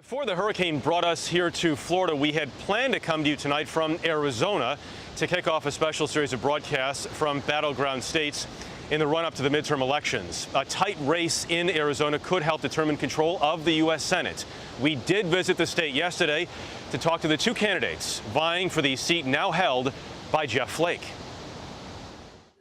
Before the hurricane brought us here to Florida, we had planned to come to you tonight from Arizona to kick off a special series of broadcasts from battleground states in the run-up to the midterm elections. A tight race in Arizona could help determine control of the U.S. Senate. We did visit the state yesterday to talk to the two candidates vying for the seat now held by Jeff Flake.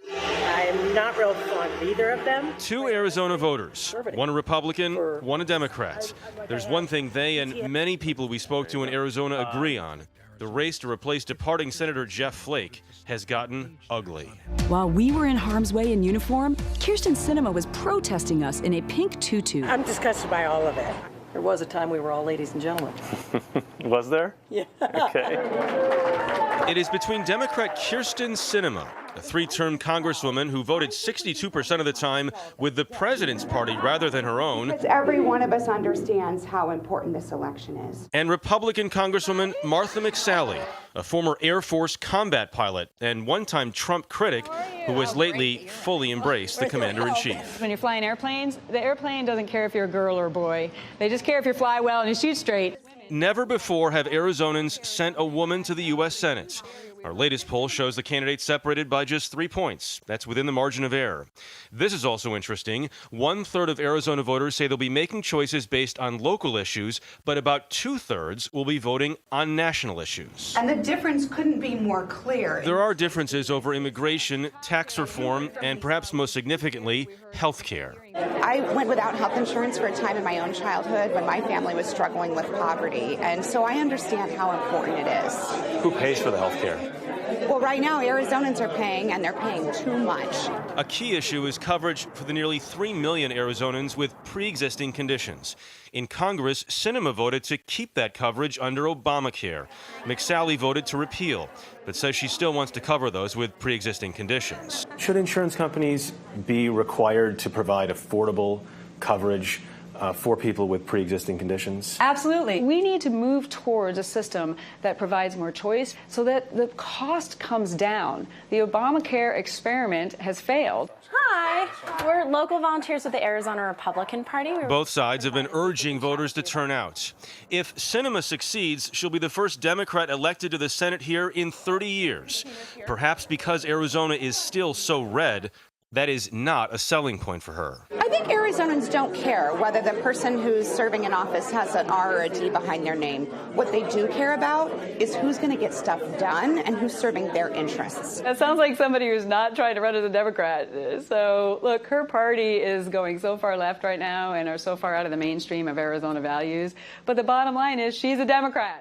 I'm not real fond of either of them. Two Arizona voters, one a Republican, one a Democrat. There's one thing they and many people we spoke to in Arizona agree on. The race to replace departing Senator Jeff Flake has gotten ugly. While we were in harm's way in uniform, Kyrsten Sinema was protesting us in a pink tutu. I'm disgusted by all of it. There was a time we were all ladies and gentlemen. Was there? Yeah. Okay. It is between Democrat Kyrsten Sinema, a three-term congresswoman who voted 62% of the time with the president's party rather than her own. Because every one of us understands how important this election is. And Republican Congresswoman Martha McSally, a former Air Force combat pilot and one-time Trump critic who has lately fully embraced the commander-in-chief. When you're flying airplanes, the airplane doesn't care if you're a girl or a boy. They just care if you fly well and you shoot straight. Never before have Arizonans sent a woman to the U.S. Senate. Our latest poll shows the candidates separated by just 3 points. That's within the margin of error. This is also interesting. 1/3 of Arizona voters say they'll be making choices based on local issues, but about 2/3 will be voting on national issues. And the difference couldn't be more clear. There are differences over immigration, tax reform, and perhaps most significantly, health care. I went without health insurance for a time in my own childhood when my family was struggling with poverty, and so I understand how important it is. Who pays for the health care? Well, right now, Arizonans are paying, and they're paying too much. A key issue is coverage for the nearly 3 million Arizonans with pre-existing conditions. In Congress, Sinema voted to keep that coverage under Obamacare. McSally voted to repeal, but says she still wants to cover those with pre-existing conditions. Should insurance companies be required to provide affordable coverage for people with pre-existing conditions? Absolutely. We need to move towards a system that provides more choice so that the cost comes down. The Obamacare experiment has failed. Hi, we're local volunteers with the Arizona Republican Party. Both sides have been urging voters to turn out. If Sinema succeeds, she'll be the first Democrat elected to the Senate here in 30 years. Perhaps because Arizona is still so red, that is not a selling point for her. I think Arizonans don't care whether the person who's serving in office has an R or a D behind their name. What they do care about is who's going to get stuff done and who's serving their interests. That sounds like somebody who's not trying to run as a Democrat. So, look, her party is going so far left right now and are so far out of the mainstream of Arizona values. But the bottom line is she's a Democrat.